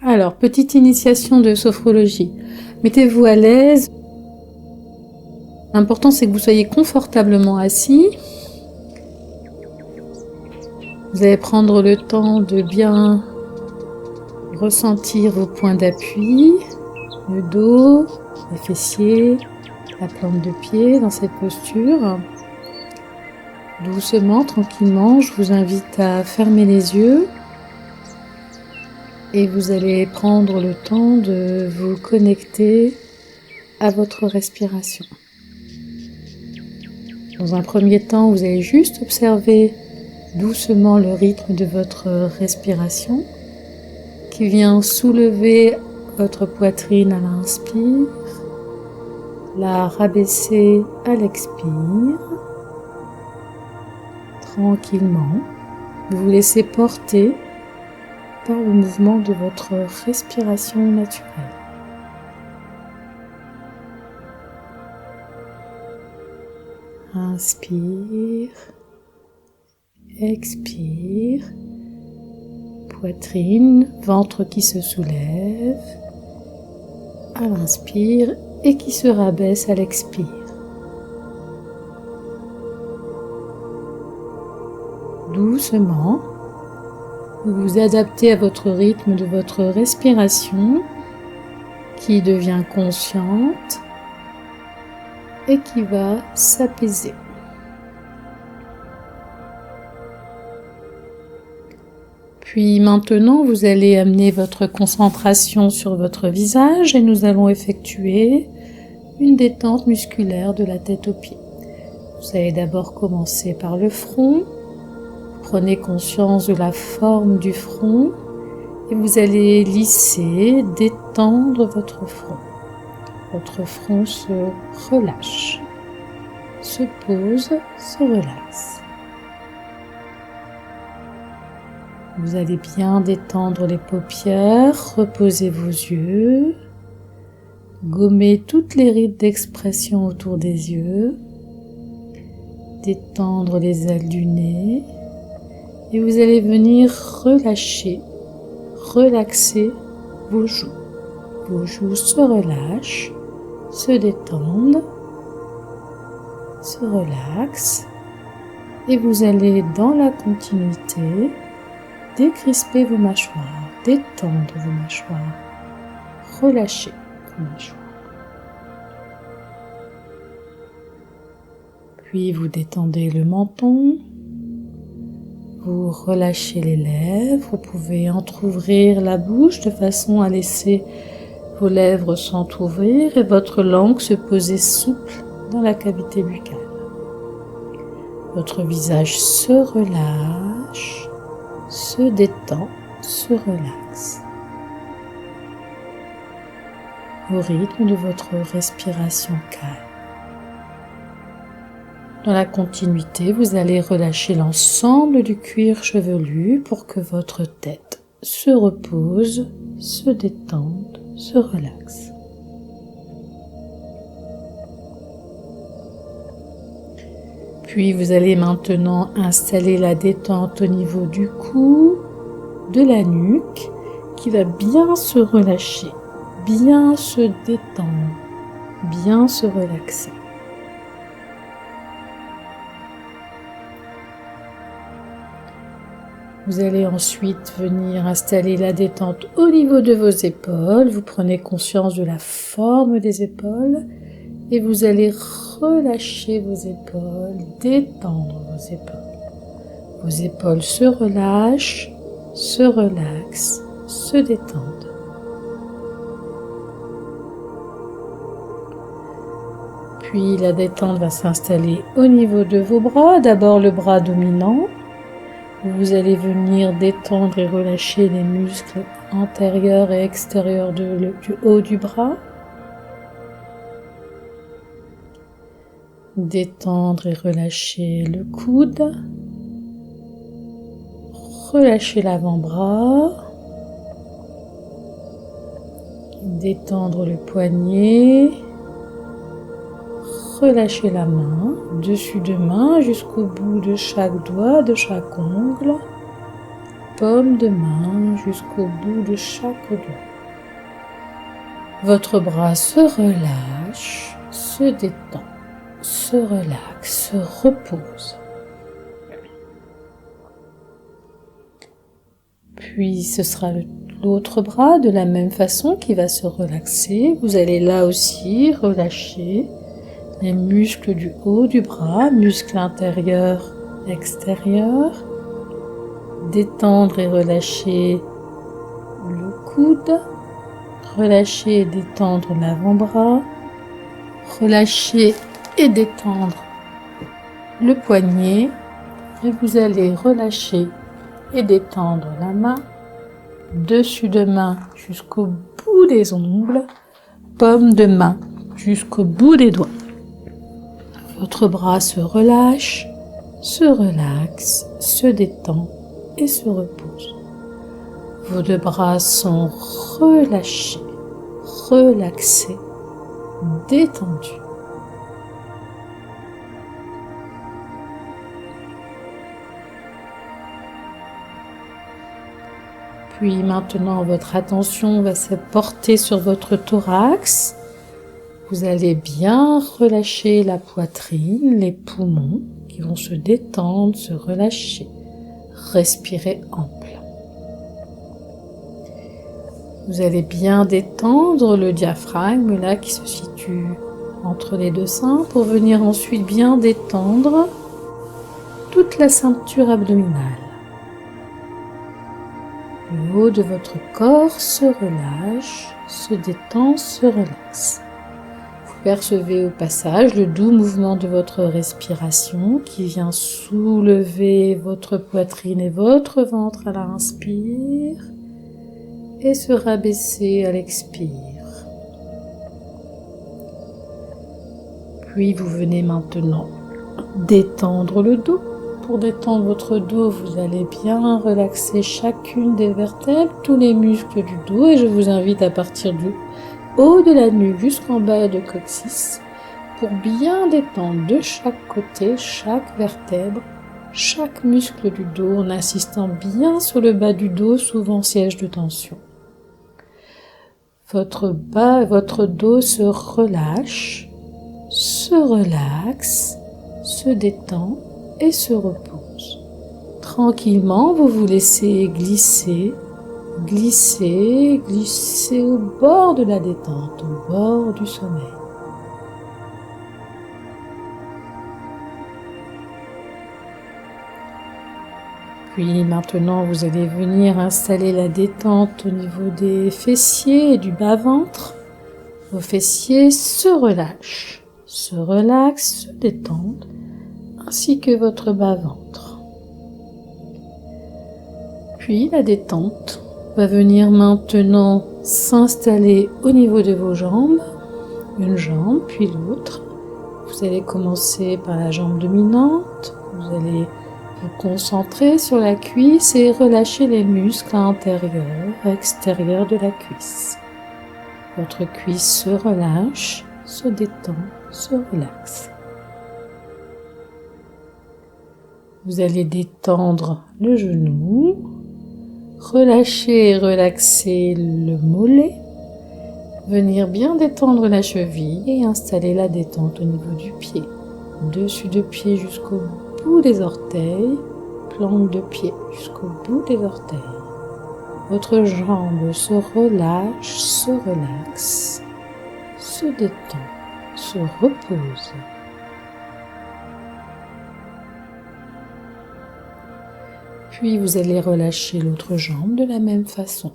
Alors, petite initiation de sophrologie. Mettez-vous à l'aise. L'important, c'est que vous soyez confortablement assis. Vous allez prendre le temps de bien ressentir vos points d'appui, le dos, les fessiers, la plante de pied dans cette posture. Doucement, tranquillement, je vous invite à fermer les yeux et vous allez prendre le temps de vous connecter à votre respiration. Dans un premier temps, vous allez juste observer doucement le rythme de votre respiration qui vient soulever votre poitrine à l'inspire, la rabaisser à l'expire. Tranquillement, vous vous laissez porter par le mouvement de votre respiration naturelle. Inspire, expire, poitrine, ventre qui se soulève à l'inspire et qui se rabaisse à l'expire. Doucement, vous vous adaptez à votre rythme de votre respiration qui devient consciente et qui va s'apaiser. Puis maintenant, vous allez amener votre concentration sur votre visage et nous allons effectuer une détente musculaire de la tête aux pieds. Vous allez d'abord commencer par le front. Prenez conscience de la forme du front et vous allez lisser, détendre votre front. Votre front se relâche, se pose, se relaxe. Vous allez bien détendre les paupières, reposez vos yeux, gommez toutes les rides d'expression autour des yeux, détendre les ailes du nez et vous allez venir relâcher, relaxer vos joues. Vos joues se relâchent, se détendent, se relaxent et vous allez dans la continuité décrisper vos mâchoires, détendre vos mâchoires, relâcher vos mâchoires. Puis vous détendez le menton, vous relâchez les lèvres, vous pouvez entrouvrir la bouche de façon à laisser vos lèvres s'entrouvrir et votre langue se poser souple dans la cavité buccale. Votre visage se relâche, se détend, se relaxe. Au rythme de votre respiration calme. Dans la continuité, vous allez relâcher l'ensemble du cuir chevelu pour que votre tête se repose, se détende, se relaxe. Puis vous allez maintenant installer la détente au niveau du cou, de la nuque, qui va bien se relâcher, bien se détendre, bien se relaxer. Vous allez ensuite venir installer la détente au niveau de vos épaules. Vous prenez conscience de la forme des épaules et vous allez relâcher vos épaules, détendre vos épaules. Vos épaules se relâchent, se relaxent, se détendent. Puis la détente va s'installer au niveau de vos bras. D'abord le bras dominant. Vous allez venir détendre et relâcher les muscles antérieurs et extérieurs du haut du bras. Détendre et relâcher le coude. Relâcher l'avant-bras. Détendre le poignet. Relâchez la main, dessus de main jusqu'au bout de chaque doigt, de chaque ongle. paume de main jusqu'au bout de chaque doigt. Votre bras se relâche, se détend, se relaxe, se repose. Puis ce sera l'autre bras de la même façon qui va se relaxer. Vous allez là aussi relâcher les muscles du haut du bras, muscles intérieurs, extérieurs. Détendre et relâcher le coude. Relâcher et détendre l'avant-bras. Relâcher et détendre le poignet. Et vous allez relâcher et détendre la main, dessus de main jusqu'au bout des ongles, paume de main jusqu'au bout des doigts. Votre bras se relâche, se relaxe, se détend et se repose. Vos deux bras sont relâchés, relaxés, détendus. Puis maintenant, votre attention va se porter sur votre thorax. Vous allez bien relâcher la poitrine, les poumons qui vont se détendre, se relâcher. Respirez ample. Vous allez bien détendre le diaphragme là qui se situe entre les deux seins pour venir ensuite bien détendre toute la ceinture abdominale. Le haut de votre corps se relâche, se détend, se relaxe. Vous percevez au passage le doux mouvement de votre respiration qui vient soulever votre poitrine et votre ventre à l'inspire et se rabaisser à l'expire. Puis vous venez maintenant détendre le dos. Pour détendre votre dos, vous allez bien relaxer chacune des vertèbres, tous les muscles du dos et je vous invite à partir du haut de la nuque jusqu'en bas de coccyx pour bien détendre de chaque côté, chaque vertèbre, chaque muscle du dos en insistant bien sur le bas du dos, souvent siège de tension. Votre dos se relâche, se relaxe, se détend et se repose. Tranquillement, vous vous laissez glisser, glisser, glisser au bord de la détente, au bord du sommeil. Puis maintenant, vous allez venir installer la détente au niveau des fessiers et du bas-ventre. Vos fessiers se relâchent, se relaxent, se détendent, ainsi que votre bas-ventre. Puis la détente va venir maintenant s'installer au niveau de vos jambes, une jambe puis l'autre. Vous allez commencer par la jambe dominante, vous allez vous concentrer sur la cuisse et relâcher les muscles intérieurs et extérieurs de la cuisse. Votre cuisse se relâche, se détend, se relaxe. Vous allez détendre le genou, relâcher et relaxer le mollet, venir bien détendre la cheville et installer la détente au niveau du pied. Dessus de pied jusqu'au bout des orteils, plante de pied jusqu'au bout des orteils. Votre jambe se relâche, se relaxe, se détend, se repose. Puis vous allez relâcher l'autre jambe de la même façon.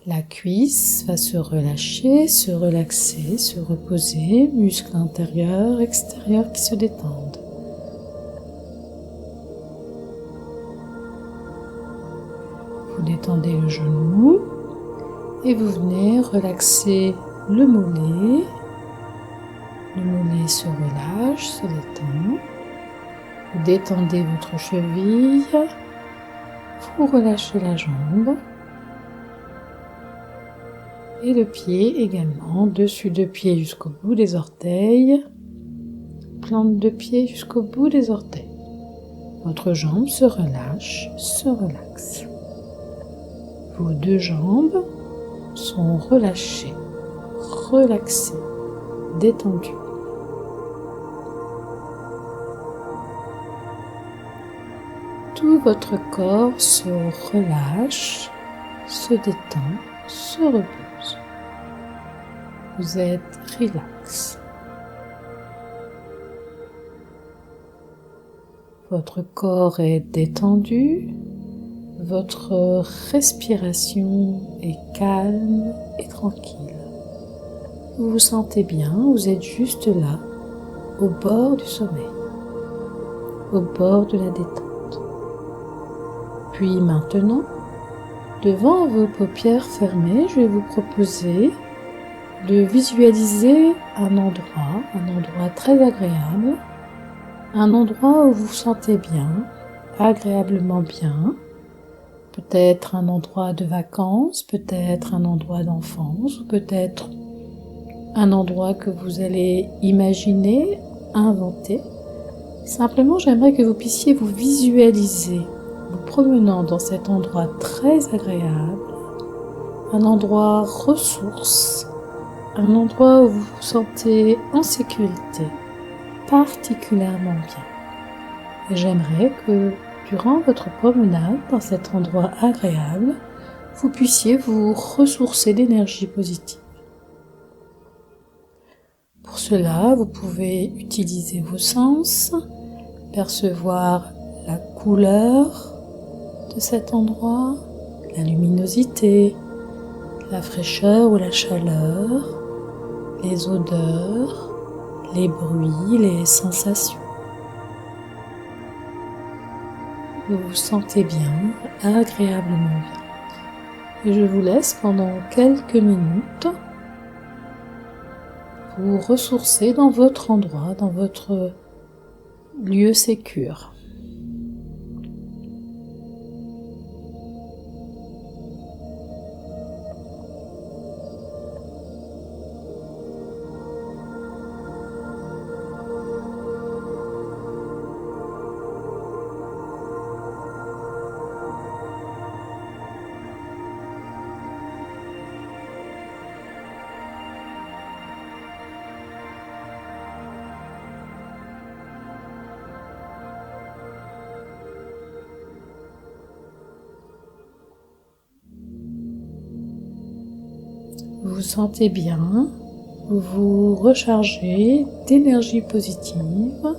La cuisse va se relâcher, se relaxer, se reposer, muscles intérieurs, extérieurs qui se détendent. Vous détendez le genou et vous venez relaxer le mollet. Le mollet se relâche, se détend. Vous détendez votre cheville. Vous relâchez la jambe et le pied également, dessus de pied jusqu'au bout des orteils, plante de pied jusqu'au bout des orteils. Votre jambe se relâche, se relaxe. Vos deux jambes sont relâchées, relaxées, détendues. Tout votre corps se relâche, se détend, se repose. Vous êtes relax. Votre corps est détendu, votre respiration est calme et tranquille. Vous vous sentez bien, vous êtes juste là, au bord du sommeil, au bord de la détente. Puis maintenant, devant vos paupières fermées, je vais vous proposer de visualiser un endroit très agréable, un endroit où vous vous sentez bien, agréablement bien, peut-être un endroit de vacances, peut-être un endroit d'enfance, ou peut-être un endroit que vous allez imaginer, inventer. Simplement, j'aimerais que vous puissiez vous visualiser vous promenant dans cet endroit très agréable, un endroit ressource, un endroit où vous vous sentez en sécurité, particulièrement bien. Et j'aimerais que durant votre promenade dans cet endroit agréable, vous puissiez vous ressourcer d'énergie positive. Pour cela, vous pouvez utiliser vos sens, percevoir la couleur de cet endroit, la luminosité, la fraîcheur ou la chaleur, les odeurs, les bruits, les sensations. Vous vous sentez bien, agréablement bien. Et je vous laisse pendant quelques minutes vous ressourcer dans votre endroit, dans votre lieu sécure. Vous vous sentez bien, vous vous rechargez d'énergie positive.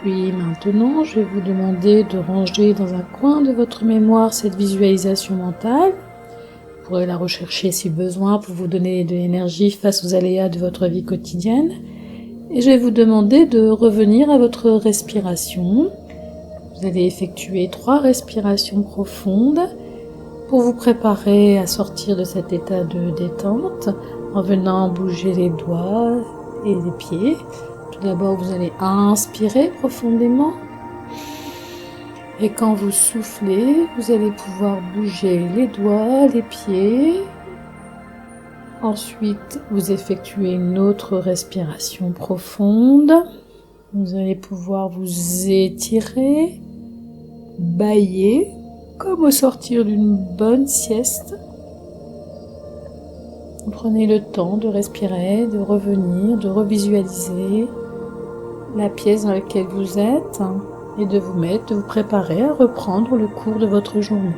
Puis maintenant, je vais vous demander de ranger dans un coin de votre mémoire cette visualisation mentale. Vous pourrez la rechercher si besoin pour vous donner de l'énergie face aux aléas de votre vie quotidienne. Et je vais vous demander de revenir à votre respiration. Vous allez effectuer 3 respirations profondes pour vous préparer à sortir de cet état de détente en venant bouger les doigts et les pieds. Tout d'abord, vous allez inspirer profondément. Et quand vous soufflez, vous allez pouvoir bouger les doigts, les pieds. Ensuite, vous effectuez une autre respiration profonde. Vous allez pouvoir vous étirer, bâiller, comme au sortir d'une bonne sieste. Prenez le temps de respirer, de revenir, de revisualiser la pièce dans laquelle vous êtes et de vous préparer à reprendre le cours de votre journée.